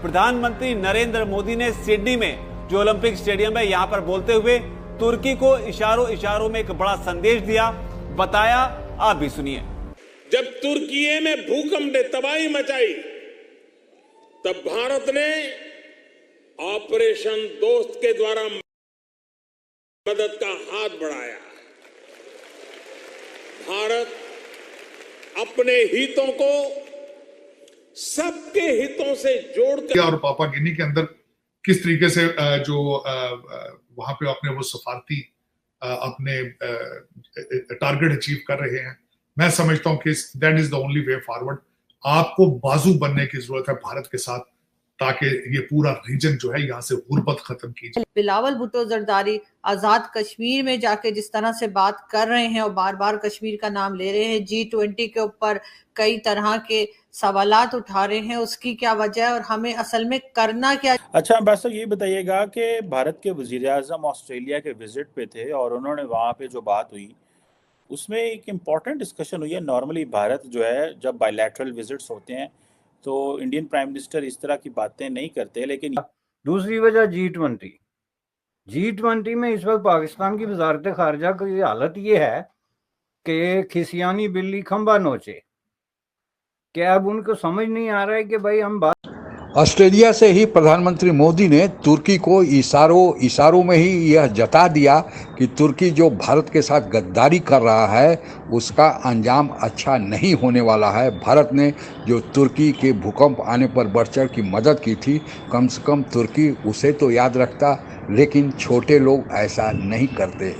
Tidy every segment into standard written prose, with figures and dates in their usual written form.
प्रधानमंत्री नरेंद्र मोदी ने सिडनी में जो ओलंपिक स्टेडियम है यहां पर बोलते हुए तुर्की को इशारों में एक बड़ा संदेश दिया, बताया, आप भी सुनिए। जब तुर्की में भूकंप ने तबाही मचाई तब भारत ने ऑपरेशन दोस्त के द्वारा मदद का हाथ बढ़ाया। भारत अपने हितों को सबके हितों से जोड़कर और पापुआ गिनी के अंदर किस तरीके से जो वहां पे अपने वो सफारती अपने टारगेट अचीव कर रहे हैं, मैं समझता हूं कि that is the only way forward. आपको बाजू बनने की जरूरत है भारत के साथ, ताकि ये पूरा रीजन जो है यहाँ से गुर्बत खत्म की जाए। बिलावल भुट्टो जरदारी आजाद कश्मीर में जाके जिस तरह से बात कर रहे हैं और बार बार कश्मीर का नाम ले रहे हैं, G20 के ऊपर कई तरह के सवालात उठा रहे हैं, उसकी क्या वजह है और हमें असल में करना क्या? अच्छा एम्बेसडर, ये बताइएगा कि भारत के वज़ीर-ए-आज़म ऑस्ट्रेलिया के विजिट पे थे और उन्होंने वहाँ पे जो बात हुई उसमें एक इम्पॉर्टेंट डिस्कशन हुई है। नॉर्मली भारत जो है जब बायलैटरल विजिट्स होते हैं तो इंडियन प्राइम मिनिस्टर इस तरह की बातें नहीं करते, लेकिन दूसरी वजह G20 में इस वक्त पाकिस्तान की वजारत खारजा की हालत ये है कि खिसियानी बिल्ली खंबा नोचे। क्या अब उनको समझ नहीं आ रहा है कि भाई हम बात। ऑस्ट्रेलिया से ही प्रधानमंत्री मोदी ने तुर्की को इशारों में ही यह जता दिया कि तुर्की जो भारत के साथ गद्दारी कर रहा है उसका अंजाम अच्छा नहीं होने वाला है। भारत ने जो तुर्की के भूकंप आने पर बढ़ चढ़ की मदद की थी, कम से कम तुर्की उसे तो याद रखता, लेकिन छोटे लोग ऐसा नहीं करते।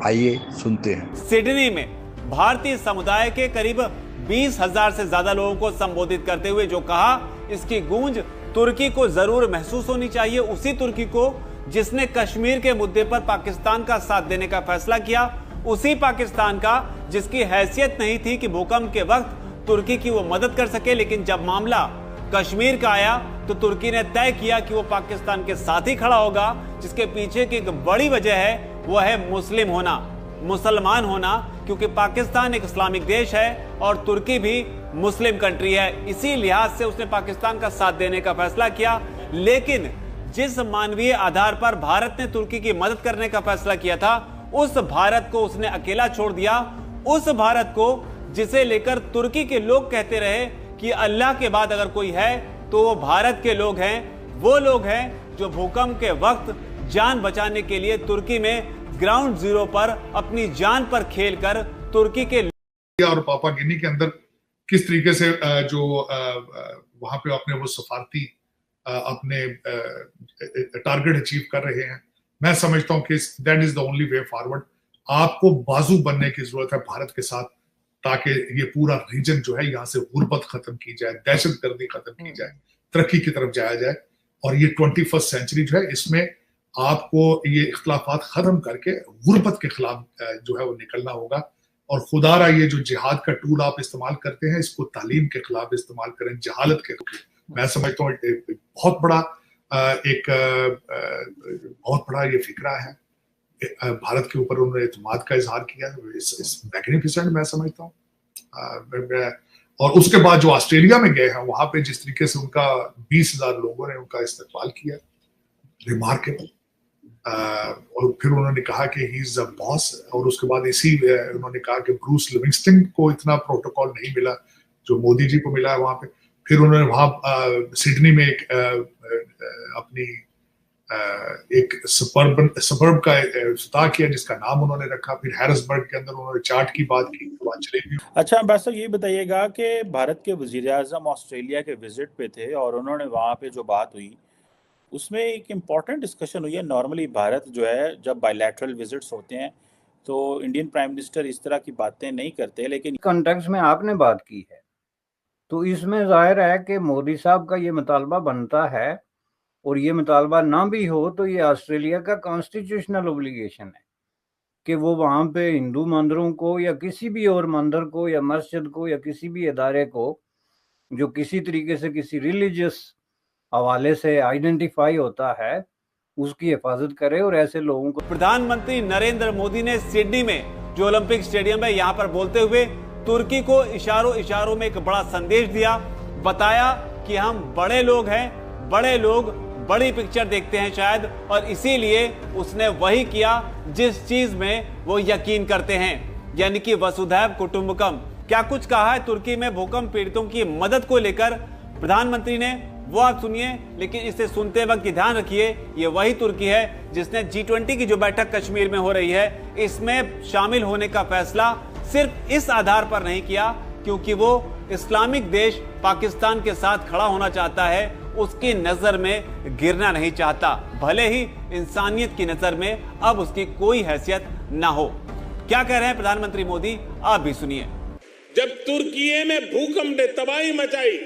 आइए सुनते हैं। सिडनी में भारतीय समुदाय के करीब 20,000 से ज्यादा लोगों को संबोधित करते हुए जो कहा, इसकी गूंज तुर्की को जरूर महसूस होनी चाहिए। उसी तुर्की को जिसने कश्मीर के मुद्दे पर पाकिस्तान का साथ देने का फैसला किया, उसी पाकिस्तान का जिसकी हैसियत नहीं थी कि भूकंप के वक्त तुर्की की वो मदद कर सके, लेकिन जब मामला कश्मीर का आया तो तुर्की ने तय किया कि वो पाकिस्तान के साथ ही खड़ा होगा, जिसके पीछे की एक बड़ी वजह है, वो है मुस्लिम होना, मुसलमान होना, क्योंकि पाकिस्तान एक इस्लामिक देश है और तुर्की भी मुस्लिम कंट्री है। इसी लिहाज से उसने पाकिस्तान का साथ देने का फैसला किया। लेकिन जिस मानवीय आधार पर भारत ने तुर्की की मदद करने का फैसला किया था, उस भारत को उसने अकेला छोड़ दिया। उस भारत को जिसे लेकर तुर्की के लोग कहते रहे कि अल्लाह के बाद अगर कोई है तो वो भारत के लोग हैं। वो लोग हैं जो भूकंप के वक्त जान बचाने के लिए तुर्की में ग्राउंड जीरो पर अपनी जान पर खेलकर तुर्की के और पापुआ गिनी के अंदर किस तरीके से जो वहां पे अपने वो सफारती अपने टारगेट अचीव कर रहे हैं, मैं समझता हूं कि that is the only way forward. आपको बाजू बनने की जरूरत है भारत के साथ, ताकि ये पूरा रीजन जो है यहाँ से गुर्बत खत्म की जाए, दहशतगर्दी खत्म की जाए, तरक्की की तरफ जाया जाए। और ये 21st सेंचुरी जो है, इसमें आपको ये इख्तिलाफात खत्म करके गुर्बत के खिलाफ जो है वो निकलना होगा। और खुदारा ये जो जिहाद का टूल आप इस्तेमाल करते हैं, इसको तालीम के खिलाफ इस्तेमाल करें, जहालत के खिलाफ। मैं समझता हूँ बहुत बड़ा ये फिक्रा है। भारत के ऊपर उन्होंने एतमाद का इजहार किया, इस मैग्निफिसेंट मैं समझता हूँ। और उसके बाद जो ऑस्ट्रेलिया में गए हैं, वहां पे जिस तरीके से उनका 20,000 लोगों ने उनका इस्तकबाल किया, रिमार्केबल। और फिर उन्होंने कहा कि ही इज अ बॉस। और उसके बाद उन्होंने कहा कि ब्रूस लिविंगस्टन को इतना प्रोटोकॉल नहीं मिला जो मोदी जी को मिला है वहां पे। फिर उन्होंने वहां सिडनी में अपनी एक सबर्ब का इफ्तिताह किया जिसका नाम उन्होंने रखा। फिर हैरिसबर्ग के अंदर उन्होंने चार्ट की बात की। अच्छा एम्बेसडर, ये बताइएगा कि भारत के वज़ीर-ए-आज़म ऑस्ट्रेलिया के विजिट पे थे और उन्होंने वहाँ पे जो बात हुई उसमें एक इम्पॉर्टेंट डिस्कशन हुई है। नॉर्मली भारत जो है जब बायलैटरल विजिट्स होते हैं तो इंडियन प्राइम मिनिस्टर इस तरह की बातें नहीं करते, लेकिन कॉन्टेक्स्ट में आपने बात की है तो इसमें जाहिर है कि मोदी साहब का ये मुतालबा बनता है, और ये मुतालबा ना भी हो तो ये ऑस्ट्रेलिया का कॉन्स्टिट्यूशनल ओब्लिगेशन है कि वो वहाँ पे हिंदू मंदिरों को या किसी भी और मंदिर को या मस्जिद को या किसी भी इदारे को जो किसी तरीके से किसी रिलीजियस हवाले से आइडेंटिफाई होता है उसकी हिफाजत करे। और ऐसे लोगों को प्रधानमंत्री नरेंद्र मोदी ने सिडनी में जो ओलंपिक स्टेडियम है यहां पर बोलते हुए तुर्की को इशारों में एक बड़ा संदेश दिया, बताया कि हम बड़े लोग हैं, बड़े लोग बड़ी पिक्चर देखते हैं शायद, और इसीलिए उसने वही किया जिस चीज में वो यकीन करते हैं, यानी कि वसुधैव कुटुंबकम। क्या कुछ कहा है तुर्की में भूकंप पीड़ितों की मदद को लेकर प्रधानमंत्री ने, वो आप सुनिए। लेकिन इसे सुनते वक्त ध्यान रखिए, ये वही तुर्की है जिसने G20 की जो बैठक कश्मीर में हो रही है, इसमें शामिल होने का फैसला सिर्फ इस आधार पर नहीं किया क्योंकि वो इस्लामिक देश पाकिस्तान के साथ खड़ा होना चाहता है, उसकी नजर में गिरना नहीं चाहता, भले ही इंसानियत की नजर में अब उसकी कोई हैसियत ना हो। क्या कह रहे हैं प्रधानमंत्री मोदी, आप भी सुनिए। जब तुर्की में भूकंप ने तबाही मचाई,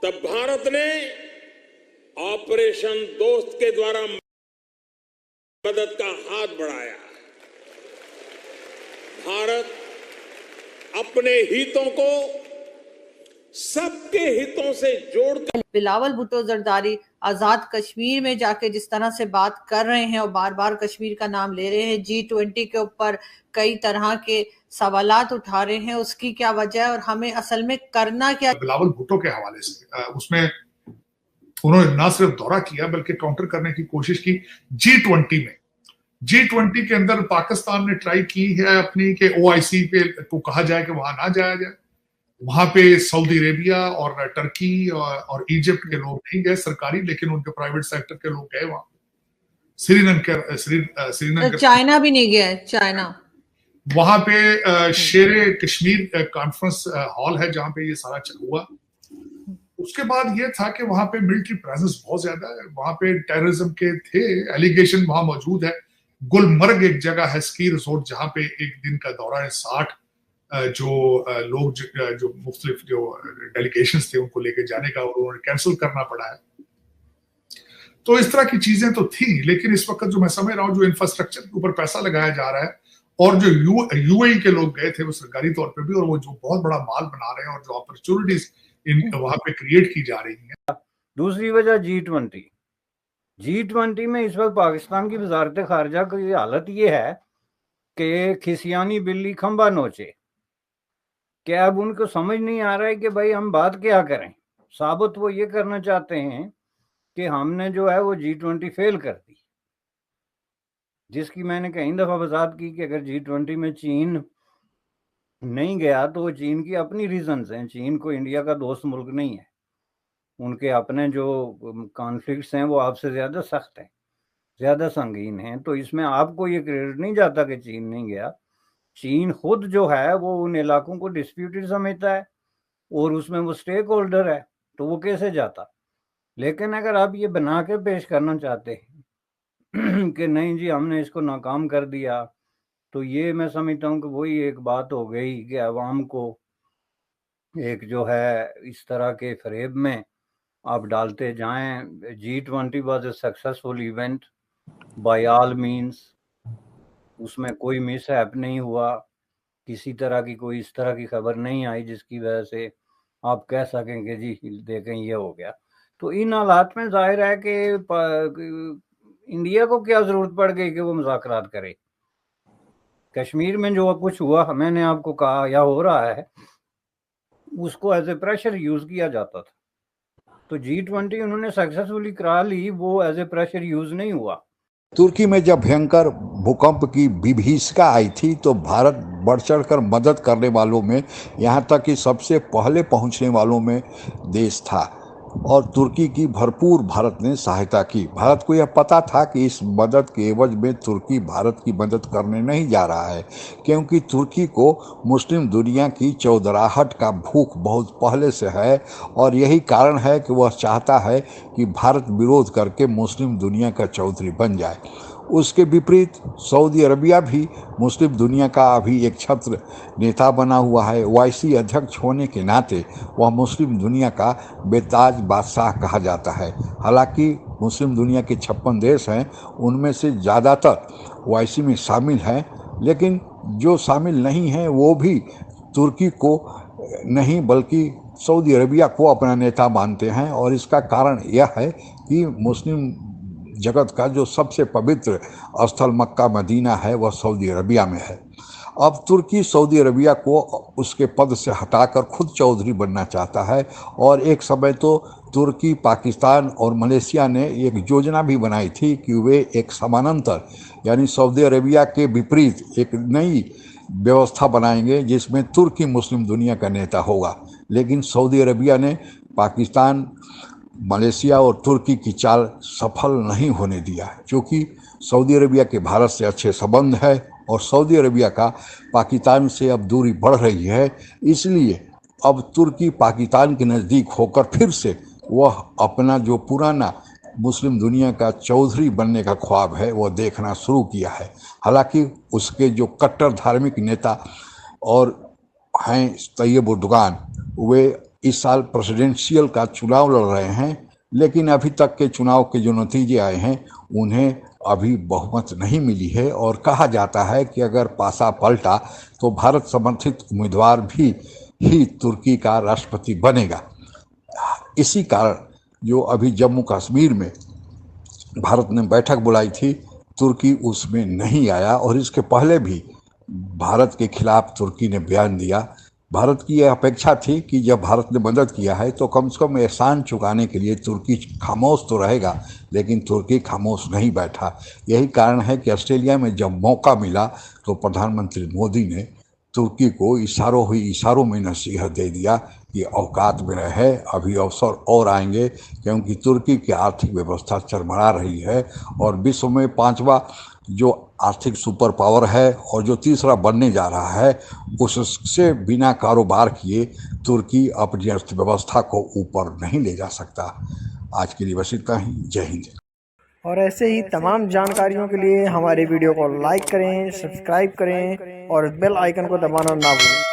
तब भारत ने ऑपरेशन दोस्त के द्वारा मदद का हाथ बढ़ाया। भारत अपने हितों को सबके हितों से जोड़कर बिलावल भुट्टो जरदारी आजाद कश्मीर में जाके जिस तरह से बात कर रहे हैं और बार बार कश्मीर का नाम ले रहे हैं, G20 के ऊपर कई तरह के सवालात उठा रहे हैं, उसकी क्या वजह है और हमें असल में करना क्या। बिलावल भुट्टो के हवाले से उसमें उन्होंने न सिर्फ दौरा किया बल्कि काउंटर करने की कोशिश की G20 में। G20 के अंदर पाकिस्तान ने ट्राई की है अपनी के OIC पे को कहा जाए कि वहां ना जाया जाए। वहां पे सऊदी अरेबिया और टर्की और इजिप्ट के लोग नहीं गए सरकारी, लेकिन उनके प्राइवेट सेक्टर के लोग गए वहां। श्रीनगर चाइना भी नहीं गया, चाइना वहां पे शेरे कश्मीर कॉन्फ्रेंस हॉल है जहां पे ये सारा हुआ। उसके बाद ये था कि वहां पे मिलिट्री प्रेजेंस बहुत ज्यादा है, वहां पे टेररिज्म के थे एलिगेशन वहां मौजूद है। गुलमर्ग एक जगह है स्की रिसोर्ट जहां पे एक दिन का दौरा है, 60 जो लोग जो मुख्तलिफ जो डेलीगेशंस थे उनको लेके जाने का, और उन्होंने कैंसिल करना पड़ा है। तो इस तरह की चीजें तो थी, लेकिन इस वक्त जो मैं समझ रहा हूँ जो इंफ्रास्ट्रक्चर के ऊपर पैसा लगाया जा रहा है, और जो UAE के लोग गए थे वो सरकारी तौर पे भी, और वो जो बहुत बड़ा माल बना रहे हैं और जो अपॉर्चुनिटीज वहां पे क्रिएट की जा रही है। दूसरी वजह G20 में इस वक्त पाकिस्तान की वजारत खारजा की हालत ये है कि खिसियानी बिल्ली खंबा नोचे। क्या अब उनको समझ नहीं आ रहा है कि भाई हम बात क्या करें। साबित वो ये करना चाहते हैं कि हमने जो है वो G20 फेल कर दी, जिसकी मैंने कई दफा वजाहत की कि अगर G20 में चीन नहीं गया तो चीन की अपनी रीजंस हैं। चीन को इंडिया का दोस्त मुल्क नहीं है, उनके अपने जो कॉन्फ्लिक्ट्स हैं वो आपसे ज्यादा सख्त हैं, ज्यादा संगीन हैं। तो इसमें आपको ये क्रेडिट नहीं जाता कि चीन नहीं गया। चीन खुद जो है वो उन इलाकों को डिस्प्यूटेड समझता है और उसमें वो स्टेक होल्डर है, तो वो कैसे जाता। लेकिन अगर आप ये बना के पेश करना चाहते हैं कि नहीं जी हमने इसको नाकाम कर दिया, तो ये मैं समझता हूँ कि वही एक बात हो गई कि अवाम को एक जो है इस तरह के फरेब में आप डालते जाएं। G20 was a successful event bye all means, उसमें कोई मिसहैप नहीं हुआ, किसी तरह की कोई इस तरह की खबर नहीं आई जिसकी वजह से आप कह सकें कि जी देखें ये हो गया। तो इन हालात में जाहिर है कि इंडिया को क्या जरूरत पड़ गई कि वो मुज़ाकरात करे। कश्मीर में जो कुछ हुआ, मैंने आपको कहा या हो रहा है, उसको एज ए प्रेशर यूज किया जाता था। तो G20 उन्होंने सक्सेसफुली करा ली, वो एज ए प्रेशर यूज नहीं हुआ। तुर्की में जब भयंकर भूकंप की विभीषिका आई थी तो भारत बढ़ चढ़ कर मदद करने वालों में, यहाँ तक कि सबसे पहले पहुँचने वालों में देश था, और तुर्की की भरपूर भारत ने सहायता की। भारत को यह पता था कि इस मदद के एवज में तुर्की भारत की मदद करने नहीं जा रहा है, क्योंकि तुर्की को मुस्लिम दुनिया की चौधराहट का भूख बहुत पहले से है, और यही कारण है कि वह चाहता है कि भारत विरोध करके मुस्लिम दुनिया का चौधरी बन जाए। उसके विपरीत सऊदी अरबिया भी मुस्लिम दुनिया का अभी एक छत्र नेता बना हुआ है। OIC अध्यक्ष होने के नाते वह मुस्लिम दुनिया का बेताज बादशाह कहा जाता है। हालांकि मुस्लिम दुनिया के 56 देश हैं, उनमें से ज़्यादातर OIC में शामिल हैं, लेकिन जो शामिल नहीं हैं वो भी तुर्की को नहीं बल्कि सऊदी अरबिया को अपना नेता मानते हैं। और इसका कारण यह है कि मुस्लिम जगत का जो सबसे पवित्र स्थल मक्का मदीना है वह सऊदी अरबिया में है। अब तुर्की सऊदी अरबिया को उसके पद से हटाकर खुद चौधरी बनना चाहता है, और एक समय तो तुर्की, पाकिस्तान और मलेशिया ने एक योजना भी बनाई थी कि वे एक समानांतर यानी सऊदी अरेबिया के विपरीत एक नई व्यवस्था बनाएंगे जिसमें तुर्की मुस्लिम दुनिया का नेता होगा। लेकिन सऊदी अरेबिया ने पाकिस्तान, मलेशिया और तुर्की की चाल सफल नहीं होने दिया, क्योंकि सऊदी अरेबिया के भारत से अच्छे संबंध है और सऊदी अरेबिया का पाकिस्तान से अब दूरी बढ़ रही है। इसलिए अब तुर्की पाकिस्तान के नज़दीक होकर फिर से वह अपना जो पुराना मुस्लिम दुनिया का चौधरी बनने का ख्वाब है वह देखना शुरू किया है। हालांकि उसके जो कट्टर धार्मिक नेता और हैं तैयब एर्दोगान, वे इस साल प्रेसिडेंशियल का चुनाव लड़ रहे हैं, लेकिन अभी तक के चुनाव के जो नतीजे आए हैं उन्हें अभी बहुमत नहीं मिली है और कहा जाता है कि अगर पासा पलटा तो भारत समर्थित उम्मीदवार भी ही तुर्की का राष्ट्रपति बनेगा। इसी कारण जो अभी जम्मू कश्मीर में भारत ने बैठक बुलाई थी, तुर्की उसमें नहीं आया और इसके पहले भी भारत के खिलाफ तुर्की ने बयान दिया। भारत की यह अपेक्षा थी कि जब भारत ने मदद किया है तो कम से कम एहसान चुकाने के लिए तुर्की खामोश तो रहेगा, लेकिन तुर्की खामोश नहीं बैठा। यही कारण है कि ऑस्ट्रेलिया में जब मौका मिला तो प्रधानमंत्री मोदी ने तुर्की को इशारों में नसीहत दे दिया कि औकात में रहे, अभी अवसर और आएंगे, क्योंकि तुर्की की आर्थिक व्यवस्था चरमरा रही है और विश्व में 5वां जो आर्थिक सुपर पावर है और जो तीसरा बनने जा रहा है, उससे बिना कारोबार किए तुर्की अपनी अर्थव्यवस्था को ऊपर नहीं ले जा सकता। आज के लिए बस इतना ही। जय हिंद। और ऐसे ही तमाम जानकारियों के लिए हमारे वीडियो को लाइक करें, सब्सक्राइब करें और बेल आइकन को दबाना ना भूलें।